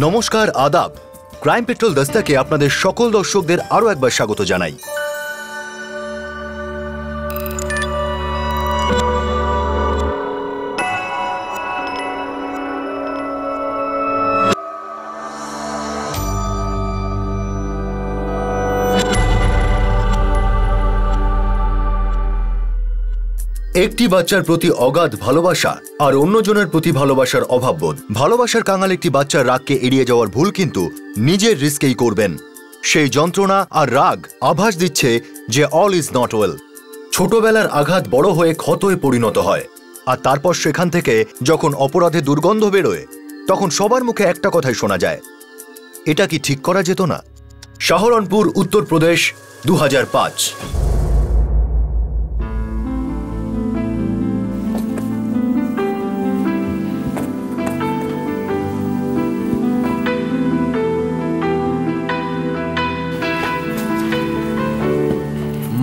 নমস্কার, আদাব। Crime petrol দস্তাকে আপনাদের সকল দর্শকদের আরো একবার স্বাগত জানাই। একটি বাচ্চার প্রতি অগাধ ভালোবাসা আর অন্যজনের প্রতি ভালোবাসার অভাববোধ। ভালোবাসার কাঙাল একটি বাচ্চার রাগকে এড়িয়ে যাওয়ার ভুল কিন্তু নিজের রিস্কেই করবেন। সেই যন্ত্রণা আর রাগ আভাস দিচ্ছে যে অল ইজ নট ওয়েল। ছোটবেলার আঘাত বড় হয়ে ক্ষতয়ে পরিণত হয়, আর তারপর সেখান থেকে যখন অপরাধে দুর্গন্ধ বেরোয় তখন সবার মুখে একটা কথাই শোনা যায়, এটা কি ঠিক করা যেত না? সাহারানপুর, উত্তরপ্রদেশ, 2005।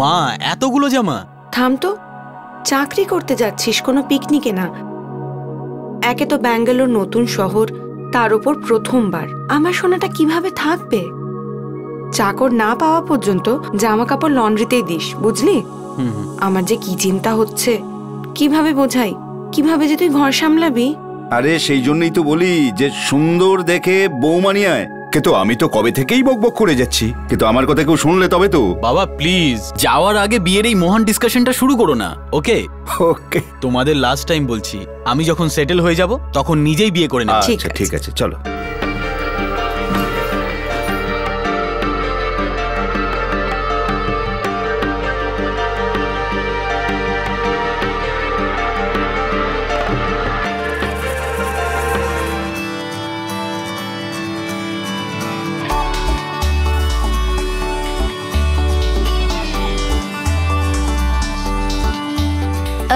মা, এতগুলো জামা? থাম তো, চাকরি করতে যাচ্ছিস, কোনো পিকনিকে না। একে তো ব্যাঙ্গালোর নতুন শহর, তার উপর প্রথমবার। আমার সোনাটা কিভাবে থাকবে? চাকর না পাওয়া পর্যন্ত জামা কাপড় লন্ড্রিতেই দিস, বুঝলি? আমার যে কি চিন্তা হচ্ছে, কিভাবে বোঝাই, কিভাবে যে তুই ঘর সামলাবি। আরে সেই জন্যই তো বলি যে সুন্দর দেখে বৌমা নিয়ে আয়। কিন্তু আমি তো কবে থেকেই বকবক করে যাচ্ছি, কিন্তু আমার কথা কেউ শুনলে তবে তো। বাবা প্লিজ, যাওয়ার আগে বিয়ের এই মহান ডিসকাশনটা শুরু করো না, ওকে? ওকে, তোমাদের লাস্ট টাইম বলছি, আমি যখন সেটেল হয়ে যাব তখন নিজেই বিয়ে করে নেব। আচ্ছা ঠিক আছে, চলো।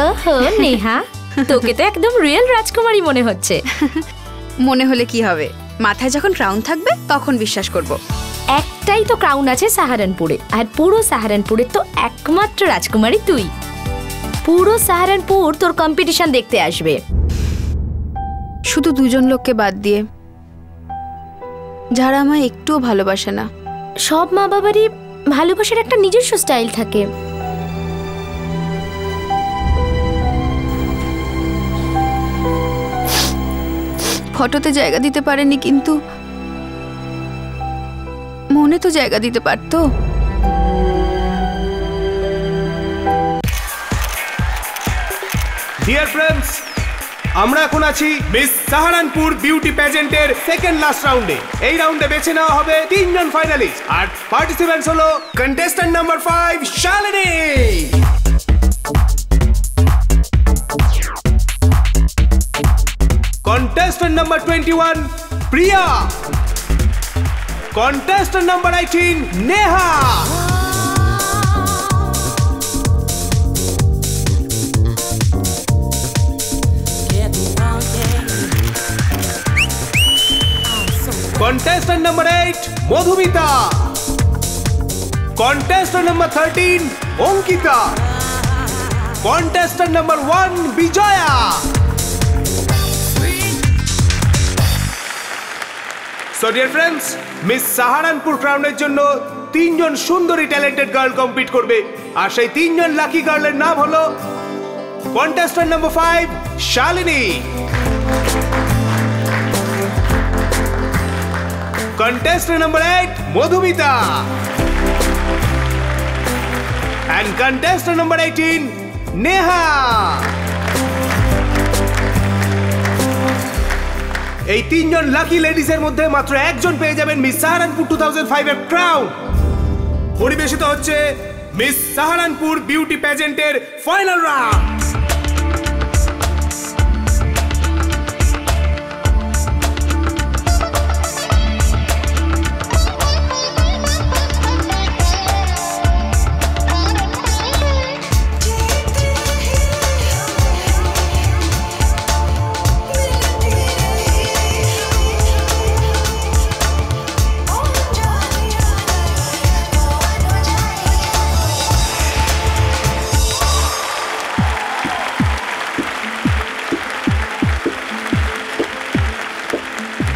ওহো নেহা, তোকে তো একদম রিয়েল রাজকুমারী মনে হচ্ছে। মনে হলে কি হবে, মাথায় যখন ক্রাউন থাকবে তখন বিশ্বাস করব। একটাই তো ক্রাউন আছে সাহারানপুরে, আর পুরো সাহারানপুরে তো একমাত্র রাজকুমারী তুই। পুরো সাহারানপুর তোর কম্পিটিশন দেখতে আসবে। শুধু দুজন লোককে বাদ দিয়ে, যারা আমায় একটুও ভালোবাসে না। সব মা বাবারই ভালোবাসার একটা নিজস্ব স্টাইল থাকে। ফটোতে জায়গা দিতে পারেনি, কিন্তু মনে তো জায়গা দিতে পারতো। ডিয়ার ফ্রেন্ডস, আমরা এখন আছি মিস সাহারানপুর বিউটি প্যাজেন্টের সেকেন্ড লাস্ট রাউন্ডে। এই রাউন্ডে বেছে নেওয়া হবে 3 জন ফাইনালিস্ট, আর পার্টিসিপেন্টস হলো contestant number 5 Shalini, contestant number 21 Priya, contestant number 18 Neha, contestant number 8 Madhumita, contestant number 13 Ankita, contestant number 1 Vijaya. So dear friends, miss Saharanpur ক্রাউনের জন্য 3 জন সুন্দরী ট্যালেন্টেড গার্ল কম্পিট করবে, আর সেই 3 জন লাকি গার্লের নাম হলো contestant number 5 Shalini, contestant number 8 Madhumita, and contestant number 18 Neha. এই 3 জন lucky লেডিজের মধ্যে মাত্র একজন পেয়ে যাবেন মিস সাহারানপুর 2005 এর ক্রাউন। পরিবেশিত হচ্ছে মিস সাহারানপুর বিউটি প্যাজেন্টের ফাইনাল রাউন্ড।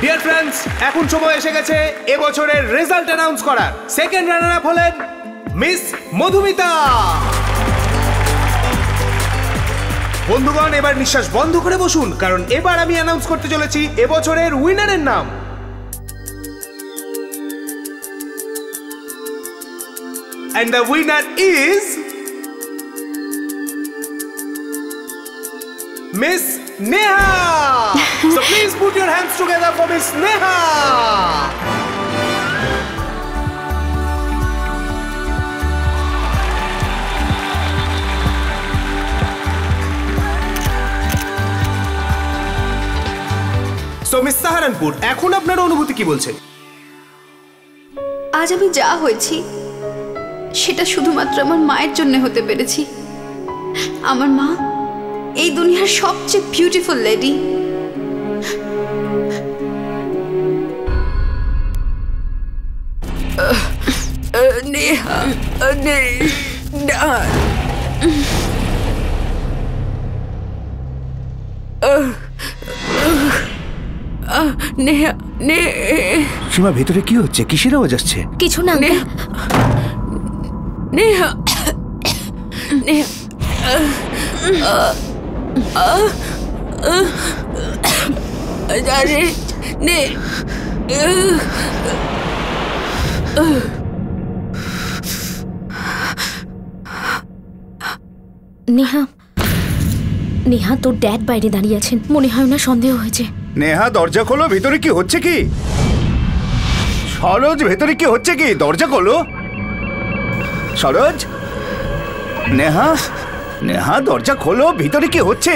ডিয়ার ফ্রেন্ডস, এখন সময় এসে গেছে এবছরের রেজাল্ট অ্যানাউন্স করার। সেকেন্ড রানার আপ হলেন মিস মধুমিতা। বন্ধুগণ, এবার নিঃশ্বাস বন্ধ করে বসুন, কারণ এবার আমি অ্যানাউন্স করতে চলেছি এবছরের উইনারের নাম। And the winner is Miss Neha. So please put your hands together for Miss Neha. So Miss Saharanpur, এখন আপনার অনুভূতি কি বলছে? আজ আমি যা হয়েছি সেটা শুধুমাত্র আমার মায়ের জন্য হতে পেরেছি। আমার মা এই দুনিয়ার সবচেয়ে বিউটিফুল লেডি। নেহা, নেহা, সীমা, ভেতরে কি হচ্ছে? কিসের আওয়াজ আসছে? কিছু না আঙ্কেল। নেহা, নেহা, আরে নে, নেহা, নেহা তোর ড্যাড বাইরে দাঁড়িয়ে আছেন, মনে হয় না সন্দেহ হয়েছে। নেহা, দরজা খোলো, ভেতরে কি হচ্ছে কি? সরোজ, ভেতরে কি হচ্ছে কি? দরজা খোলো। সরোজ, নেহা, নেহা দরজা খোলো, ভিতরে কি হচ্ছে?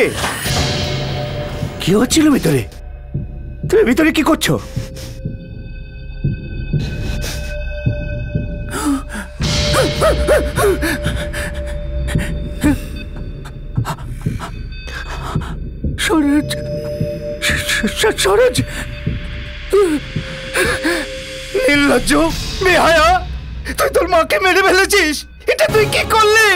কি হচ্ছিল ভিতরে? তুমি ভিতরে কি করছো? সরোজ, সরোজ, নির্লজ্জ, বেহায়া, তুই তোর মাকে মেরে ফেলেছিস। এটা তুই কি করলি?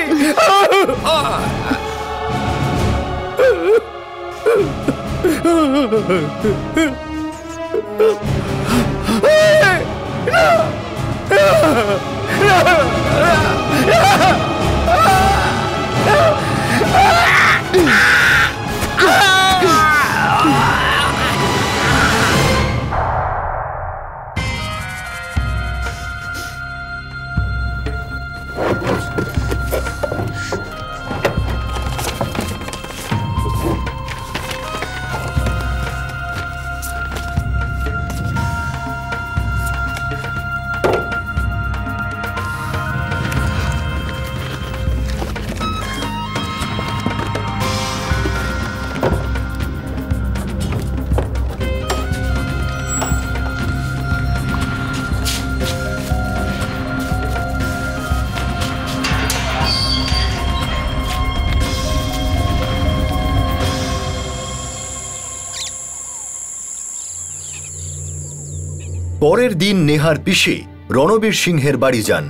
পরের দিন নেহার পিসি রণবীর সিংহের বাড়ি যান।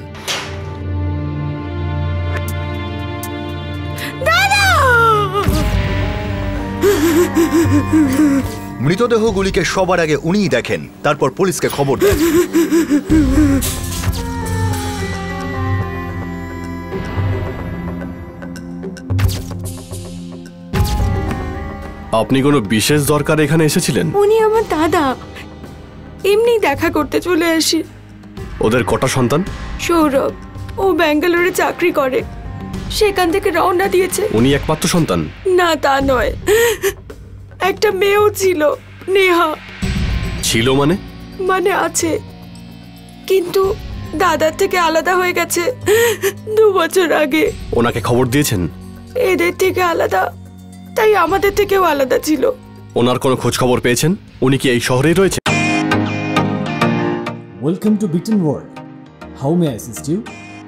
মৃতদেহগুলিকে সবার আগে উনিই দেখেন, তারপর পুলিশকে খবর দেন। আপনি কোনো বিশেষ দরকারে এখানে এসেছিলেন? উনি আমার দাদা, এমনি দেখা করতে চলে আসি। ওদের কটা সন্তান? সৌরভ, ও ব্যাঙ্গালোরে চাকরি করে, সেখান থেকে রওনা দিয়েছে। উনি একমাত্র সন্তান? না, তা নয়, একটা মেয়েও ছিল, নেহা। ছিল মানে? মানে আছে, কিন্তু দাদার থেকে আলাদা হয়ে গেছে 2 বছর আগে। ওনাকে খবর দিয়েছেন? এদের থেকে আলাদা, তাই আমাদের থেকেও আলাদা ছিল। ওনার কোনো খোঁজ খবর পেয়েছেন? উনি কি এই শহরেই রয়েছে? ওয়েলকাম টু বিটেন world. How may I assist you?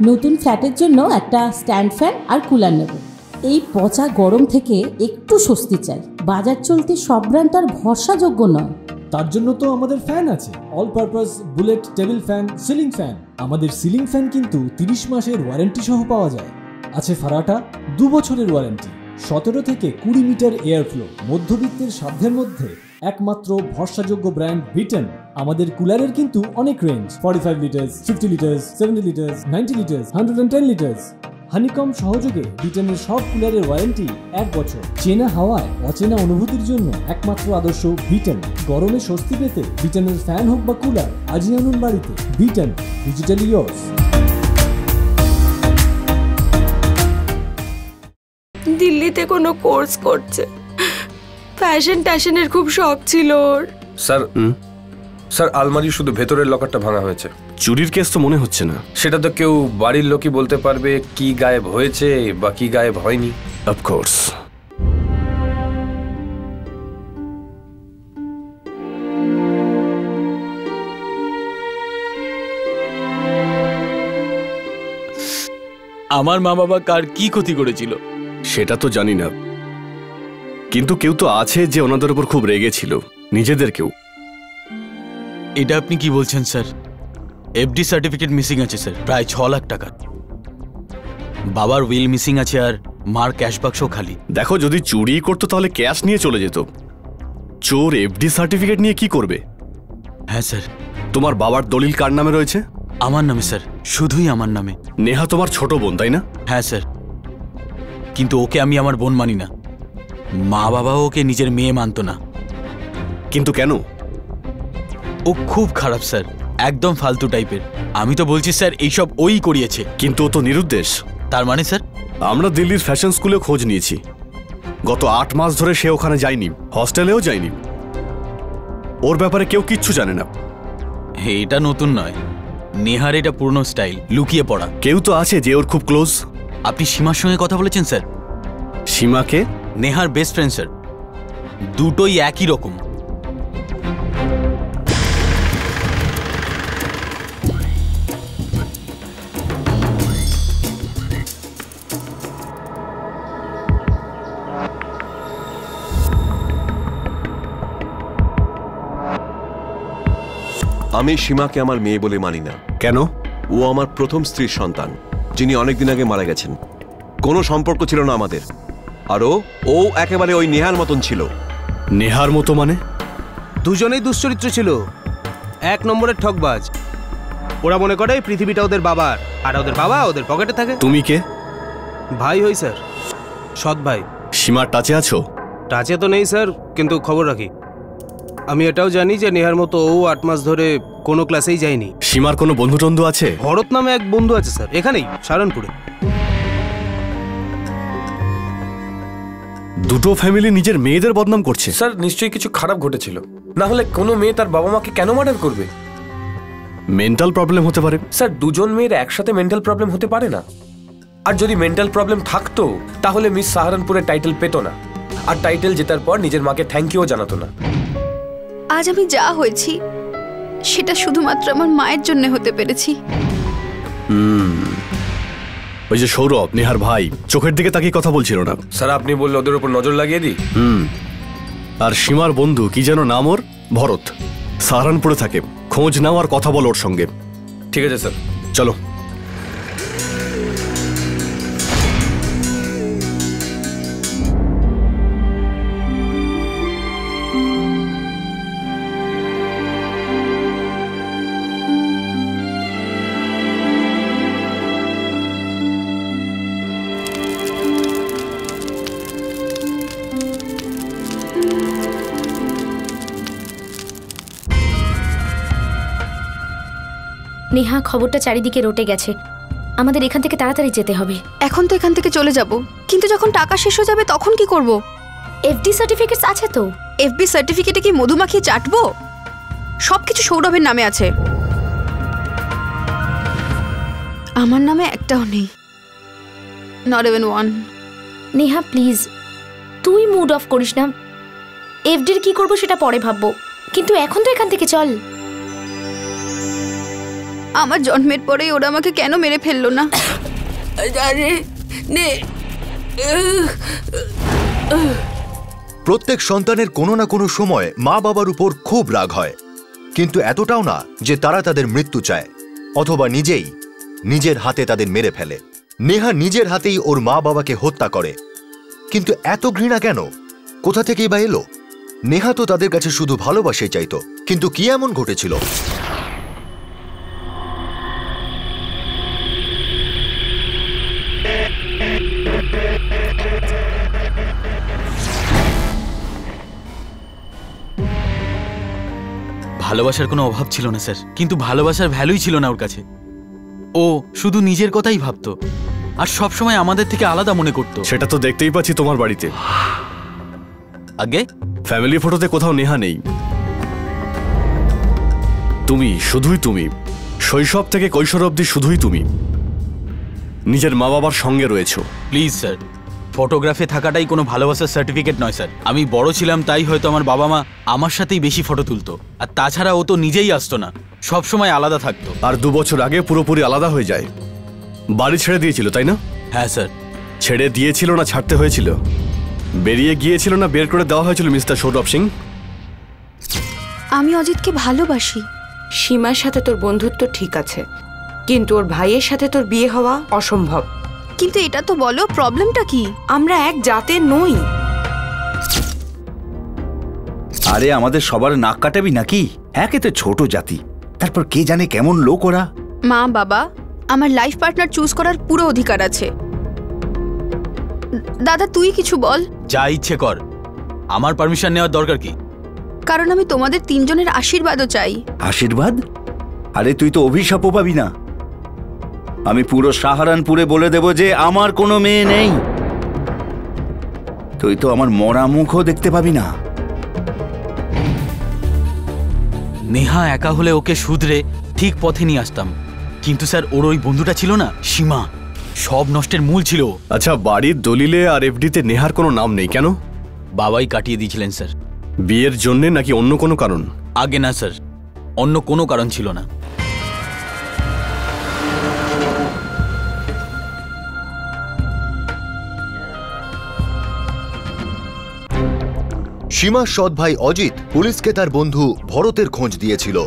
নতুন ফ্ল্যাটের জন্য একটা স্ট্যান্ড ফ্যান আর কুলার নেব। এই পচা গরম থেকে একটু স্বস্তি চাই। বাজার চলতে সব ব্র্যান্ড আর ভরসাযোগ্য নয়। তার জন্য তো আমাদের ফ্যান আছে, all purpose bullet table fan, ceiling fan. আমাদের সিলিং ফ্যান কিন্তু 30 মাসের ওয়ারেন্টি সহ পাওয়া যায়। আছে ফারাটা 2 বছরের ওয়ারেন্টি, 17 থেকে 20 মিটার এয়ার ফ্লো, মধ্যবিত্তের সাধ্যের মধ্যে একমাত্র ভরসাযোগ্য ব্র্যান্ড বিটেন। আমাদের কুলারের কিন্তু অনেক range, 45 litres, 50 litres, 70 litres, 90 litres, 110 litres. Honeycomb সহযোগে বিটেনের সব কুলারের ওয়ারেন্টি 1 বছর। চেনা হাওয়ায় অচেনা অনুভূতির জন্য একমাত্র আদর্শ বিটেন। গরমে স্বস্তি পেতে বিটেনের ফ্যান হোক বা কুলার আজই আনুন বাড়িতে। Beaten, digitally yours. দিল্লিতে কোনো কোর্স করছে, ফ্যাশন ট্যাশনের খুব শখ ছিল ওর। স্যার আলমারি শুধু ভেতরের লকারটা ভাঙা হয়েছে। চুরির কেস তো মনে হচ্ছে না। সেটা তো কেউ বাড়ির লোকই বলতে পারবে কি গায়েব হয়েছে বা কি গায়েব হয়নি। অফকোর্স। আমার মা বাবা কার কি ক্ষতি করেছিল সেটা তো জানি না, কিন্তু কেউ তো আছে যে ওনাদের উপর খুব রেগেছিল, নিজেদের কেউ। এটা আপনি কি বলছেন স্যার? এফডি সার্টিফিকেট মিসিং আছে স্যার, প্রায় 6 লাখ টাকা। বাবার উইল মিসিং আছে আর মার ক্যাশ বাক্সও খালি। দেখো, যদি চুরি করতো তাহলে ক্যাশ নিয়ে চলে যেত। চোর এফডি সার্টিফিকেট নিয়ে কি করবে? হ্যাঁ স্যার। তোমার বাবার দলিল কার নামে রয়েছে? আমার নামে স্যার, শুধুই আমার নামে। নেহা তোমার ছোট বোন, তাই না? হ্যাঁ স্যার, কিন্তু ওকে আমি আমার বোন মানি না। মা বাবাও ওকে নিজের মেয়ে মানত না। কিন্তু কেন? ও খুব খারাপ স্যার, একদম ফালতু টাইপের। আমি তো বলছি স্যার এইসব ওই করিয়েছে। কিন্তু ও তো নিরুদ্দেশ। তার মানে স্যার? আমরা দিল্লির ফ্যাশন স্কুলে খোঁজ নিয়েছি, গত 8 মাস ধরে সে ওখানে যায়নি, হস্টেলেও যায়নি। ওর ব্যাপারে কেউ কিচ্ছু জানে না। এটা নতুন নয়, নেহার এটা পুরনো স্টাইল, লুকিয়ে পড়া। কেউ তো আছে যে ওর খুব ক্লোজ। আপনি সীমার সঙ্গে কথা বলেছেন স্যার? সীমাকে? নেহার বেস্ট ফ্রেন্ড স্যার, দুটোই একই রকম। আমি সীমাকে আমার মেয়ে বলে মানি না। কেন? ও আমার প্রথম স্ত্রীর সন্তান, যিনি অনেকদিন আগে মারা গেছেন। কোনো সম্পর্ক ছিল না আমাদের। আর ও একেবারে ওই নেহার মতন ছিল। নেহার মতো মানে? দুজনেই দুশ্চরিত্র ছিল, 1 নম্বরের ঠকবাজ। ওরা মনে করে পৃথিবীটা ওদের বাবার, আর ওদের বাবা ওদের পকেটে থাকে। তুমি কে? ভাই হই স্যার, সৎ ভাই। সীমার টাচে আছো? টাচে তো নেই স্যার, কিন্তু খবর রাখি। আমি এটাও জানি যে নেহার মতো ও 8 মাস ধরে কোনো ক্লাসেই যায়নি। সীমার কোনো বন্ধু টন্ধু আছে? ভরত নামে এক বন্ধু আছে স্যার, এখানেই সাহারানপুরে। দুটো ফ্যামিলি নিজের মেয়েদের বদনাম করছে। স্যার নিশ্চয়ই কিছু খারাপ ঘটেছিল, না হলে কোনো মেয়ে তার বাবা মাকে কেন মার্ডার করবে? মেন্টাল প্রবলেম হতে পারে। স্যার দুজন মেয়ের একসাথে মেন্টাল প্রবলেম হতে পারে না। আর যদি মেন্টাল প্রবলেম থাকতো তাহলে মিস সাহারানপুরের টাইটেল পেত না, আর টাইটেল জেতার পর নিজের মাকে থ্যাংক ইউ জানাতো না। আজ আমি যা হয়েছি সেটা শুধুমাত্র আমার মায়ের জন্য হতে পেরেছি। ওই যে সৌরভ, নেহার ভাই, চোখের দিকে তাকিয়ে কথা বলছিল না। স্যার আপনি বললে ওদের উপর নজর লাগিয়ে দিই। আর সীমার বন্ধু কি যেন নাম ওর, ভরত, সাহারানপুরে থাকে। খোঁজ নাও আর কথা বলো ওর সঙ্গে। ঠিক আছে স্যার, চলো। নেহা, খবরটা চারিদিকে রটে গেছে, আমাদের এখান থেকে তাড়াতাড়ি যেতে হবে। এখন তো এখান থেকে চলে যাব, কিন্তু যখন টাকা শেষ হয়ে যাবে তখন কি করব? এফডি সার্টিফিকেটস আছে তো? এফবি সার্টিফিকেটে কি মধু মাখিয়ে চাটবো? সবকিছু সৌরভের নামে আছে, আমার নামে একটাও নেই, not even one. Neha please, তুই মুড অফ করিস না। এফডির কি করবো সেটা পরে ভাববো, কিন্তু এখন তো এখান থেকে চল। আমার জন্মের পরেই ওরা আমাকে কেন মেরে ফেললো না? প্রত্যেক সন্তানের কোনো না কোনো সময় মা বাবার উপর খুব রাগ হয়, কিন্তু এতটাও না যে তারা তাদের মৃত্যু চায় অথবা নিজেই নিজের হাতে তাদের মেরে ফেলে। নেহা নিজের হাতেই ওর মা বাবাকে হত্যা করে, কিন্তু এত ঘৃণা কেন? কোথা থেকেই বা এলো? নেহা তো তাদের কাছে শুধু ভালোবাসাই চাইতো, কিন্তু কি এমন ঘটেছিল? ভালোবাসার কোনো অভাব ছিল না স্যার, কিন্তু ভালোবাসার ভ্যালুই ছিল না ওর কাছে। ও শুধু নিজের কথাই ভাবতো আর সব সময় আমাদের থেকে আলাদা মনে করত। সেটা তো দেখতেই পাচ্ছি তোমার বাড়িতে। আগে ফ্যামিলি ফটোতে কোথাও নেহা নেই। তুমি, শুধুই তুমি, শৈশব থেকে কৈশোর অবধি শুধুই তুমি নিজের মা বাবার সঙ্গে রয়েছো। প্লিজ স্যার, ফটোগ্রাফে থাকাটাই কোনো ভালোবাসার সার্টিফিকেট নয় স্যার। আমি বড় ছিলাম তাই হয়তো আমার বাবা মা আমার সাথেই বেশি ফটো তুলতো, আর তাছাড়া ও তো নিজেই আসতো না, সব সময় আলাদা থাকতো। আর 2 বছর আগে পুরোপুরি আলাদা হয়ে যায়। বাড়ি ছেড়ে দিয়েছিল তাই না? হ্যাঁ স্যার। ছেড়ে দিয়েছিল না ছাড়তে হয়েছিল? বেরিয়ে গিয়েছিল না বের করে দেওয়া হয়েছিল মিস্টার সৌরভ সিং? আমি অজিতকে ভালোবাসি। সীমার সাথে তোর বন্ধুত্ব ঠিক আছে, কিন্তু ওর ভাইয়ের সাথে তোর বিয়ে হওয়া অসম্ভব। কিন্তু এটা তো বলো, প্রবলেমটা কি? আমরা এক জাতের নই। আরে আমাদের সবার নাক কাটাবি নাকি? একে তো ছোট জাতি, তারপর কে জানে কেমন লোক ওরা। মা বাবা, আমার লাইফ পার্টনার চুজ করার পুরো অধিকার আছে। দাদা তুই কিছু বল। যা ইচ্ছে কর, আমার পারমিশন নেওয়ার দরকার কি? কারণ আমি তোমাদের 3 জনের আশীর্বাদও চাই। আশীর্বাদ? আরে তুই তো অভিশাপও পাবি না। আমি পুরো সাহারানপুরে বলে দেব যে আমার কোনো মেয়ে নেই। তুই তো আমার মরা মুখও দেখতে পাবি না। নেহা একা হলে ওকে শুধরে ঠিক পথে নিয়ে আসতাম, কিন্তু স্যার ওর ওই বন্ধুটা ছিল না, সীমা, সব নষ্টের মূল ছিল। আচ্ছা, বাড়ির দলিলে আর এফডিতে নেহার কোনো নাম নেই কেন? বাবাই কাটিয়ে দিয়েছিলেন স্যার। বিয়ের জন্যে নাকি অন্য কোনো কারণ? আগে না স্যার, অন্য কোনো কারণ ছিল না। সীমার সৎ ভাই অজিত পুলিশকে তার বন্ধু ভরতের খোঁজ দিয়েছিল।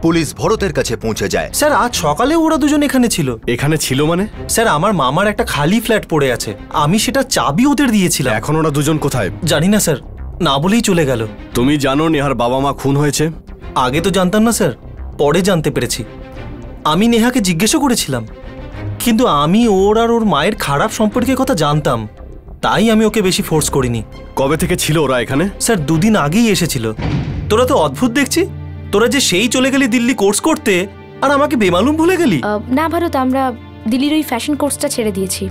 পুলিশ ভরতের কাছে পৌঁছে যায়। স্যার আজ সকালে ওরা দুজন এখানে ছিল। এখানে ছিল মানে? স্যার আমার মামার একটা খালি ফ্ল্যাট পড়ে আছে, আমি সেটা চাবি ওদের দিয়েছিলাম। এখন ওরা দুজন কোথায়? জানি না স্যার, না বলেই চলে গেল। তুমি জানো নেহার বাবা মা খুন হয়েছে? আগে তো জানতাম না স্যার, পরে জানতে পেরেছি। আমি নেহাকে জিজ্ঞেসও করেছিলাম, কিন্তু আমি ওর আর ওর মায়ের খারাপ সম্পর্কের কথা জানতাম, তাই আমি ওকে বেশি ফোর্স করিনি। কবে থেকে ছিল ওরা এখানে? স্যার 2 দিন আগেই এসেছিল। তোরা তো অদ্ভুত দেখছি, তোরা যে সেই চলে গেলি দিল্লি কোর্স করতে আর আমাকে বেমালুম ভুলে গেলি। না ভারত, আমরা দিল্লির ওই ফ্যাশন কোর্সটা ছেড়ে দিয়েছি।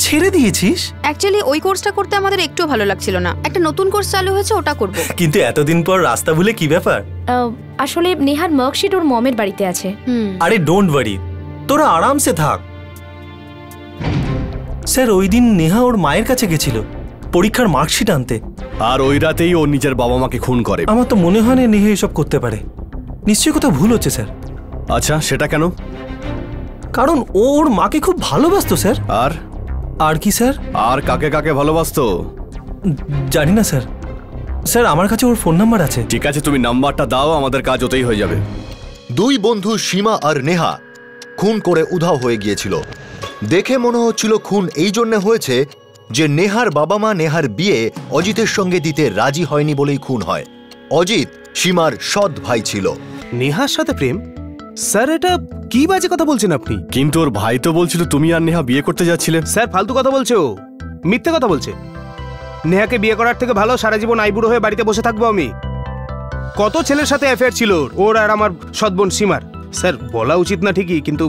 ছেড়ে দিয়েছিস? অ্যাকচুয়ালি ওই কোর্সটা করতে আমাদের একটু ভালো লাগছিল না, একটা নতুন কোর্স চালু হয়েছে, ওটা করব। কিন্তু এতদিন পর রাস্তা ভুলে কি ব্যাপার? আসলে নেহার মার্কশিট ওর মমের বাড়িতে আছে। আরে ডোন্ট ওয়ারি, তোরা আরামসে থাক। স্যার ওই দিন নেহা ওর মায়ের কাছে গেছিল পরীক্ষার মার্কশিট আনতে, আর ওই রাতেই ও নিজের বাবা মাকে খুন করে। আমার তো মনে হয় না নেহা এসব করতে পারে। নিশ্চয়ই কোথাও ভুল হচ্ছে স্যার। আচ্ছা, সেটা কেন? কারণ ও ওর মাকে খুব ভালোবাসতো স্যার। আর কি স্যার? আর কাকে কাকে ভালোবাসতো জানি না স্যার। স্যার আমার কাছে ওর ফোন নাম্বার আছে। ঠিক আছে, তুমি নাম্বারটা দাও, আমাদের কাজ ওতেই হয়ে যাবে। 2 বন্ধু সীমা আর নেহা খুন করে উধাও হয়ে গিয়েছিল। দেখে মনে হচ্ছিল খুন এই জন্য হয়েছে যে নেহার বাবা মা নেহার বিয়ে অজিতের সঙ্গে দিতে রাজি হয়নি বলেই খুন হয়। অজিত সীমার সৎ ভাই ছিল। নেহার সাথে প্রেম? স্যার এটা কি বাজে কথা বলছেন আপনি? কিন্তু ওর ভাই তো বলছিল তুমি আর নেহা বিয়ে করতে যাচ্ছিলে। স্যার ফালতু কথা বলছে, ও মিথ্যে কথা বলছে। নেহাকে বিয়ে করার থেকে ভালো সারা জীবন আইবুড়ো হয়ে বাড়িতে বসে থাকবো আমি। কত ছেলের সাথে অ্যাফেয়ার ছিল ওর আর আমার সৎ বোন সীমার। স্যার বলা উচিত না ঠিকই, কিন্তু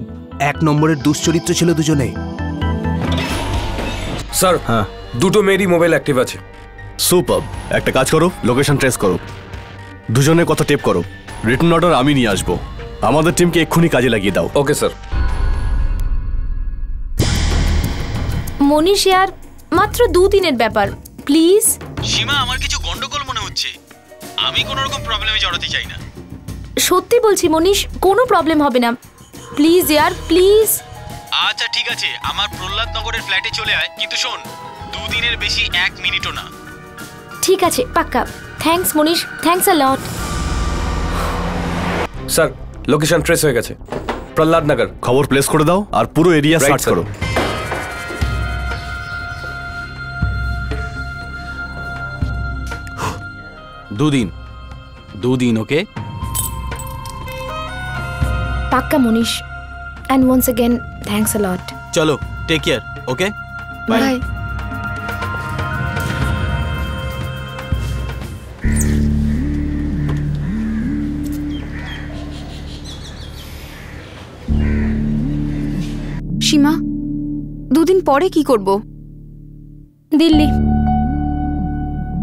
1 নম্বরের দুশ্চরিত্র ছিল দুজনে। স্যার হ্যাঁ, 2 মেয়েরই মোবাইল অ্যাক্টিভ আছে। সুপার, একটা কাজ করো, লোকেশন ট্রেস করো, দুজনের কথা টেপ করো, রিটার্ন অর্ডার আমি নিয়ে আসবো। আমাদের টিমকে এক্ষুনি কাজে লাগিয়ে দাও। Okay sir. মনীষ यार, মাত্র 2 দিনের ব্যাপার, প্লিজ। সীমা, আমার কিছু গন্ডগোল মনে হচ্ছে, আমি কোনো রকম প্রবলেমে জড়াতে চাই না। সত্যি বলছি মনীষ, কোনো প্রবলেম হবে না, প্লিজ यार, প্লিজ। আচ্ছা ঠিক আছে, আমার প্রহ্লাদ নগরের ফ্ল্যাটে চলে আয়, কিন্তু শোন 2 দিনের বেশি 1 মিনিটও না। ঠিক আছে, পাক্কা। Thanks Manish, thanks a lot. Sir location trace হয়ে গেছে, প্রহ্লাদ নগর। খবর প্লেস করে দাও আর পুরো এরিয়া সার্চ করো। দুদিন ওকে? পাক্কা মনীষ, and once again thanks a lot. চলো, টেক কেয়ার, ওকে? বাই। সীমা, দুদিন পরে কি করব? দিল্লি।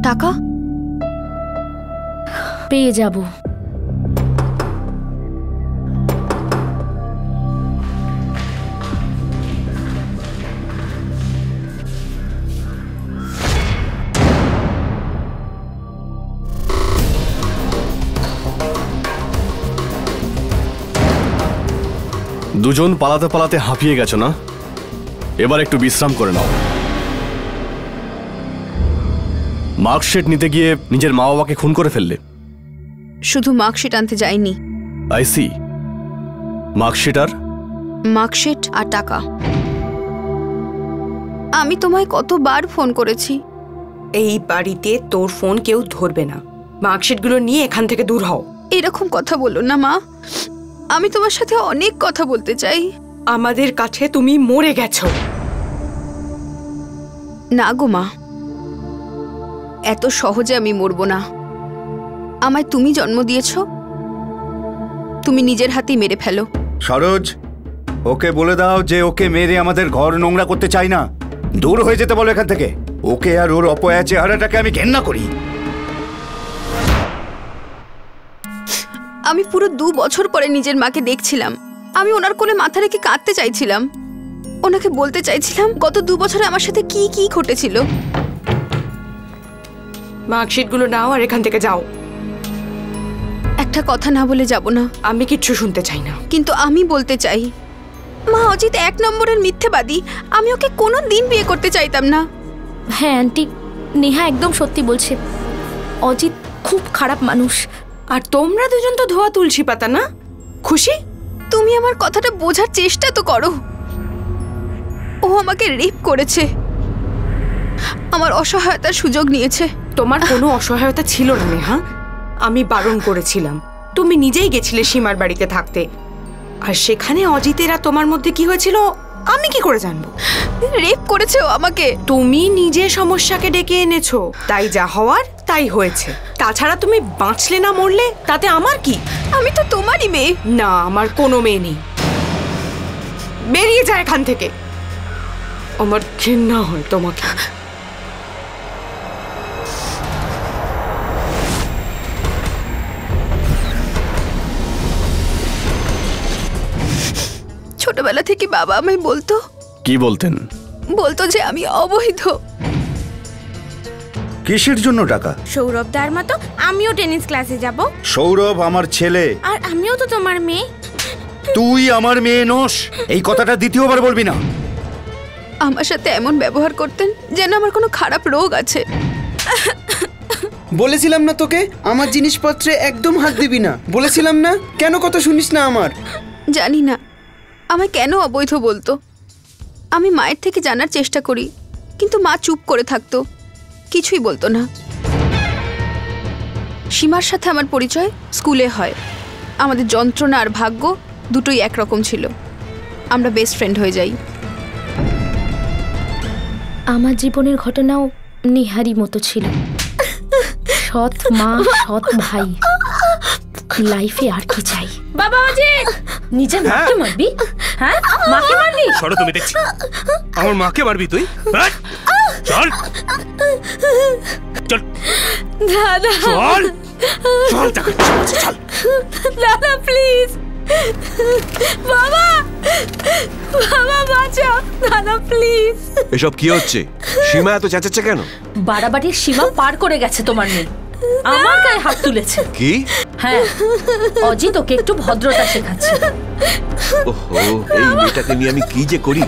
টাকা পেয়ে যাব। দুজন পালাতে পালাতে হাঁপিয়ে গেছো না? এবার একটু বিশ্রাম করে নাও। মার্কশিট নিতে গিয়ে নিজের মা বাবাকে খুন করে ফেললে। শুধু মার্কশিট আনতে যাইনি। I C. মার্কশিট আর টাকা। আমি তোমায় কতবার ফোন করেছি। এই বাড়িতে তোর ফোন কেউ ধরবে না। মার্কশিটগুলো নিয়ে এখান থেকে দূর হও। এরকম কথা বলো না মা, আমি তোমার সাথে অনেক কথা বলতে চাই। আমাদের কাছে তুমি মরে গেছো। না গো মা, এত সহজে আমি মরবো না। আমায় তুমি জন্ম দিয়েছো, তুমি নিজের হাতেই মেরে ফেলো। সরোজ, ওকে বলে দাও যে ওকে মেরে আমাদের ঘর নোংরা করতে চাই না। দূর হয়ে যেতে বলো এখান থেকে। ওকে আর ওর অপয়া চেহারাটাকে আমি ঘেন্না করি। আমি পুরো 2 বছর পরে নিজের মাকে দেখছিলাম। আমি ওনার কোলে মাথা রেখে কাঁদতে চাইছিলাম। ওনাকে বলতে চাইছিলাম গত 2 বছরে আমার সাথে কি কি ঘটেছিল। মার্কশিটগুলো নাও আর এখান থেকে যাও। একটা কথা না বলে যাব না। আমি কিচ্ছু শুনতে চাই না। কিন্তু আমি বলতে চাই, মা, অজিত 1 নম্বরের মিথ্যেবাদী। আমি ওকে কোনো দিন বিয়ে করতে চাইতাম না। হ্যাঁ আন্টি, নেহা একদম সত্যি বলছে। অজিত খুব খারাপ মানুষ। আর তোমরা দুজন তো ধোয়া তুলসী পাতা না? খুশি? তুমি আমার কথাটা বোঝার চেষ্টা তো করো। ও আমাকে রেপ করেছে, আমার অসহায়তার সুযোগ নিয়েছে। তোমার কোনো অসহায়তা ছিল না নেহা। আমি বারণ করেছিলাম। তুমি নিজেই গেছিলে সীমার বাড়িতে থাকতে। আর সেখানে অজিতেরা তোমার মধ্যে কি হয়েছিল আমি কি করে জানবো? রেপ করেছে ও আমাকে। তুমি নিজে সমস্যাকে ডেকে এনেছো, তাই যা হওয়ার তাই হয়েছে। তাছাড়া তুমি বাঁচলে না মরলে তাতে আমার কি? আমি তো তোমারই মেয়ে। না, আমার কোনো মেয়ে নেই। বেরিয়ে যায় এখান থেকে। আমার ঘৃণা হয় তোমাকে। ছোটবেলা থেকে বাবা আমায় বলতো। কি বলতেন? বলতো যে আমি অবৈধ। কিসের জন্য টাকা? সৌরভ দার মতো আমিও টেনিস ক্লাসে যাব। সৌরভ আমার ছেলে। আর আমিও তো তোমার মেয়ে। তুই আমার মেয়ে নস, এই কথাটা দ্বিতীয়বার বলবি না। আমার সাথে এমন ব্যবহার করতেন যেন আমার কোনো খারাপ রোগ আছে। বলেছিলাম না তোকে আমার জিনিসপত্রে একদম হাত দিবি না? বলেছিলাম না? কেন কথা শুনিস না আমার? জানি না আমায় কেন অবৈধ বলতো। আমি মায়ের থেকে জানার চেষ্টা করি, কিন্তু মা চুপ করে থাকতো, কিছুই বলতো না। সীমার সাথে আমার পরিচয় স্কুলে হয়। আমাদের যন্ত্রণা আর ভাগ্য দুটোই একরকম ছিল। আমরা বেস্ট ফ্রেন্ড হয়ে যাই। আমার জীবনের ঘটনাও নিহারি মতো ছিল। সৎ মা, সৎ ভাই, লাইফে আর কি চাই? বাবা অজিত, নিজের মাকে মারবি? হ্যাঁ, মাকে মারবি? সরো তুমি, দেখছি আমার মাকে মারবি তুই? চল চল দাদা, চল চল চল দাদা প্লিজ, বাবা, বাবা বাঁচাও, দাদা প্লিজ। এসব কি হচ্ছে? সীমা এত চেঁচাচ্ছে কেন? বাড়াবাড়ির সীমা পার করে গেছে তোমার মেয়ে। আমার গায়ে হাত তুলেছে। কি? হ্যাঁ, অজিত ওকে একটু ভদ্রতা শেখাচ্ছে। ওহো, এই মেয়েটাকে নিয়ে আমি কি যে করি।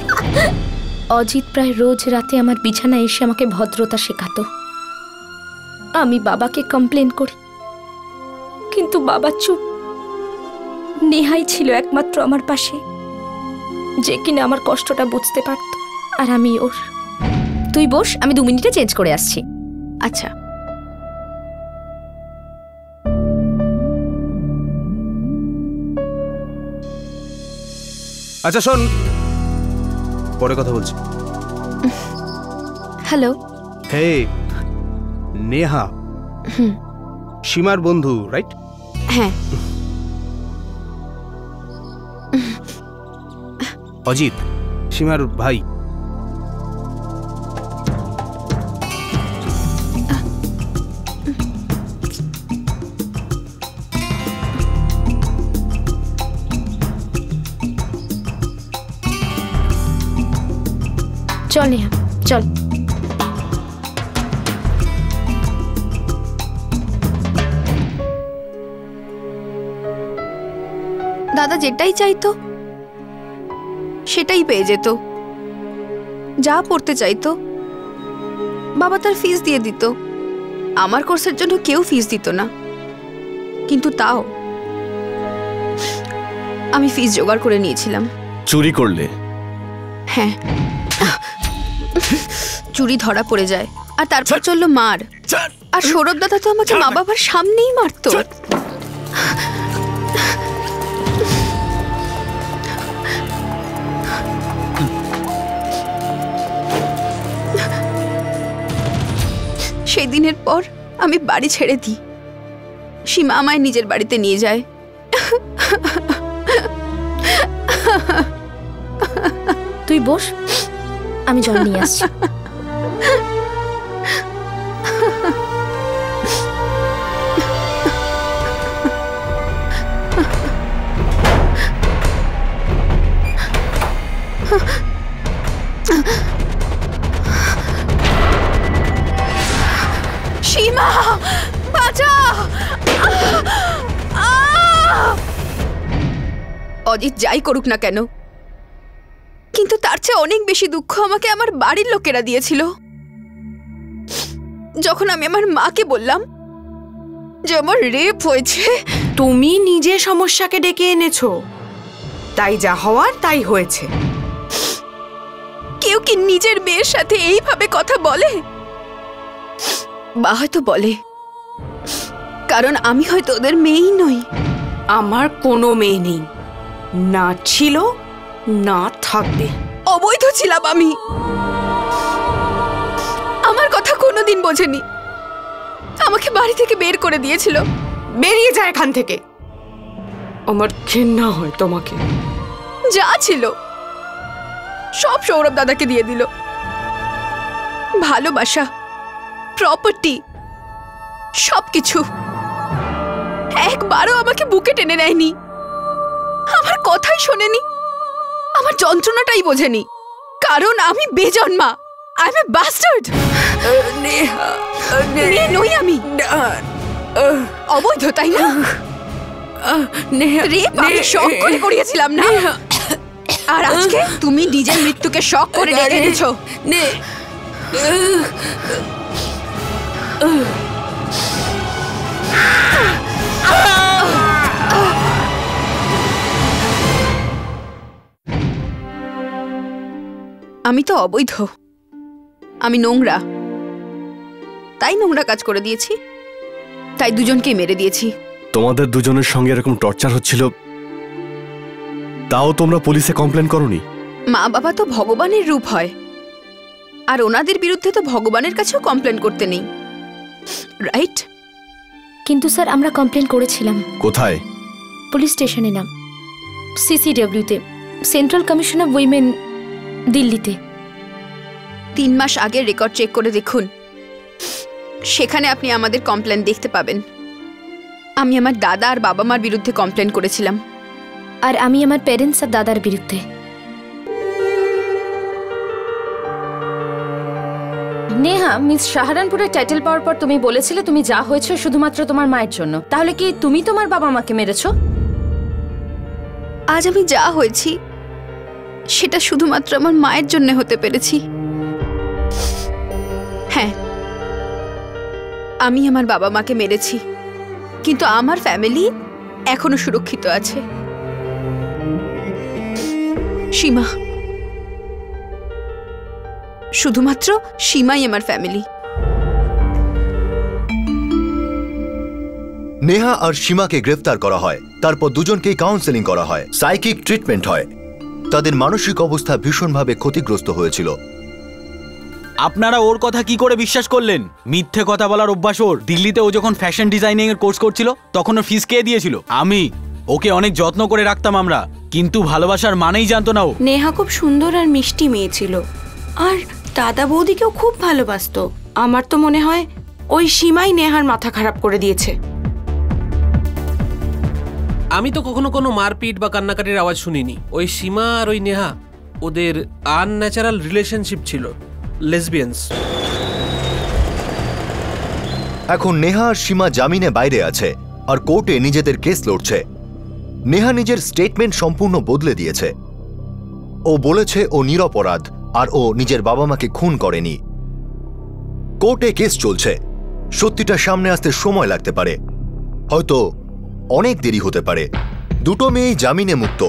অজিত প্রায় রোজ রাতে আমার বিছানায় এসে আমাকে ভদ্রতা শেখাতো। আমি বাবাকে কমপ্লেন করি, কিন্তু বাবা চুপ। নেহাই ছিল একমাত্র আমার পাশে, যে কিনা আমার কষ্টটা বুঝতে পারত। আর আমি ওর। তুই বস, আমি 2 মিনিটে চেঞ্জ করে আসছি। আচ্ছা। আচ্ছা শোন, পরে কথা বলছি। হ্যালো। হে নেহা, সীমার বন্ধু, রাইট? হ্যাঁ। অজিত, সীমার ভাই। চল নেহা, চল। দাদা যেটাই চাইতো সেটাই পেয়ে যেত। যা পড়তে চাইতো বাবা তার ফিস দিয়ে দিত। আমার কোর্সের জন্য কেউ ফিস দিত না, কিন্তু তাও আমি ফিস জোগাড় করে নিয়েছিলাম। চুরি করলে? হ্যাঁ, চুরি ধরা পড়ে যায় আর তারপর চললো মার। আর সৌরভ দাদা তো আমাকে মা বাবার সামনেই মারতো। সেই দিনের পর আমি বাড়ি ছেড়ে দিই। সীমা আমায় নিজের বাড়িতে নিয়ে যায়। তুই বস, আমি জল নিয়ে আসছি। সীমা বাঁচা! অজিত যাই করুক না কেন, কিন্তু তার চেয়ে অনেক বেশি দুঃখ আমাকে আমার বাড়ির লোকেরা দিয়েছিল। যখন আমি আমার মাকে বললাম যে আমার রেপ হয়েছে। তুমি নিজে সমস্যাকে ডেকে এনেছো, তাই যা হওয়ার তাই হয়েছে। কেউ কি নিজের মেয়ের সাথে এইভাবে কথা বলে? বা হয়তো বলে, কারণ আমি হয়তো ওদের মেয়েই নই। আমার কোনো মেয়ে নেই, না ছিল না থাকবে। অবৈধ ছিলাম আমি। আমার কথা কোনোদিন বোঝেনি, আমাকে বাড়ি থেকে বের করে দিয়েছিল। বেরিয়ে যায় এখান থেকে, আমার ঘৃণা হয় তোমাকে। যা ছিল সব সৌরভ দাদাকে দিয়ে দিল। ভালোবাসা, প্রপার্টি, সবকিছু। একবারও আমাকে বুকে টেনে নেয়নি, আমার কথাই শোনেনি, আমার যন্ত্রণাটাই বোঝেনি। কারণ আমি বেজন্মা, আই এম এ বাস্টার্ড। নই আমি, অবৈধ, তাই না? রেপ আমি শখ করে করিয়েছিলাম না? আর আজকে তুমি নিজের মৃত্যুকে শখ করে ডেকে এনেছো। আমি তো অবৈধ, আমি নোংরা, তাই নোংরা কাজ করে দিয়েছি, তাই দুজনকে মেরে দিয়েছি। তোমাদের দুজনের সঙ্গে এরকম টর্চার হচ্ছিল, তাও তোমরা পুলিশে কমপ্লেন করোনি? মা বাবা তো ভগবানের রূপ হয়, আর ওনাদের বিরুদ্ধে তো ভগবানের কাছেও কমপ্লেন করতে নেই, রাইট? কিন্তু স্যার আমরা কমপ্লেন করেছিলাম। কোথায়? পুলিশ স্টেশনে না, সিসিডব্লিউতে, সেন্ট্রাল কমিশন অফ উইমেন, দিল্লিতে। 3 মাস আগের রেকর্ড চেক করে দেখুন, সেখানে আপনি আমাদের কমপ্লেন দেখতে পাবেন। আমি আমার দাদা আর বাবা মার বিরুদ্ধে কমপ্লেন করেছিলাম। আর আমি আমার প্যারেন্টস আর দাদার বিরুদ্ধে। নেহা, মিস সাহারানপুরের টাইটেল পাওয়ার পর তুমি বলেছিলে তুমি যা হয়েছে শুধুমাত্র তোমার মায়ের জন্য। তাহলে কি তুমি তোমার বাবা মাকে মেরেছো? আজ আমি যা হয়েছি সেটা শুধুমাত্র আমার মায়ের জন্য হতে পেরেছি। হ্যাঁ, আমি আমার বাবা মাকে মেরেছি, কিন্তু আমার ফ্যামিলি এখনো সুরক্ষিত আছে। সীমা, শুধুমাত্র সীমাই আমার ফ্যামিলি। নেহা আর সীমাকে গ্রেফতার করা হয়, তারপর দুজনকেই কাউন্সেলিং করা হয়, সাইকিক ট্রিটমেন্ট হয়। তাদের মানসিক অবস্থা ভীষণভাবে ক্ষতিগ্রস্ত হয়েছিল। আপনারা ওর কথা কি করে বিশ্বাস করলেন? মিথ্যে কথা বলার অভ্যাস ওর। দিল্লিতে ও যখন ফ্যাশন ডিজাইনিং এর কোর্স করছিল তখন ওর ফিস কে দিয়েছিল? আমি। ওকে অনেক যত্ন করে রাখতাম আমরা, কিন্তু ভালোবাসার মানেই জানতো না ও। নেহা খুব সুন্দর আর মিষ্টি মেয়ে ছিল, আর দাদা বৌদিকেও খুব ভালোবাসতো। আমার তো মনে হয় ওই সীমাই নেহার মাথা খারাপ করে দিয়েছে। আমি তো কখনো কোনো মারপিট বা কান্নাকাটির আওয়াজ শুনিনি। ওই সীমা আর ওই নেহা, ওদের আনন্যাচারাল রিলেশনশিপ ছিল, লেসবিয়ানস। এখন নেহা আর সীমা জামিনে বাইরে আছে আর কোর্টে নিজেদের কেস লড়ছে। নেহা নিজের স্টেটমেন্ট সম্পূর্ণ বদলে দিয়েছে। ও বলেছে ও নিরপরাধ আর ও নিজের বাবা মাকে খুন করেনি। কোর্টে কেস চলছে, সত্যিটা সামনে আসতে সময় লাগতে পারে, হয়তো অনেক দেরি হতে পারে। দুটো মেয়েই জামিনে মুক্ত,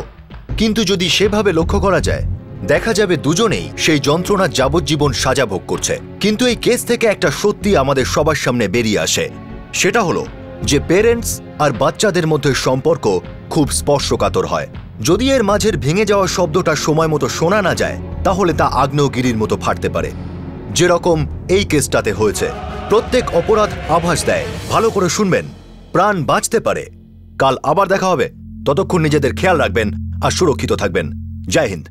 কিন্তু যদি সেভাবে লক্ষ্য করা যায় দেখা যাবে দুজনেই সেই যন্ত্রণার যাবজ্জীবন সাজা ভোগ করছে। কিন্তু এই কেস থেকে একটা সত্যি আমাদের সবার সামনে বেরিয়ে আসে, সেটা হলো যে পেরেন্টস আর বাচ্চাদের মধ্যে সম্পর্ক খুব স্পর্শকাতর হয়। যদি এর মাঝের ভেঙে যাওয়া শব্দটা সময় মতো শোনা না যায় তাহলে তা আগ্নেয়গিরির মতো ফাটতে পারে, যেরকম এই কেসটাতে হয়েছে। প্রত্যেক অপরাধ আভাস দেয়, ভালো করে শুনবেন, প্রাণ বাঁচতে পারে। কাল আবার দেখা হবে, ততক্ষণ নিজেদের খেয়াল রাখবেন আর সুরক্ষিত থাকবেন। জয় হিন্দ।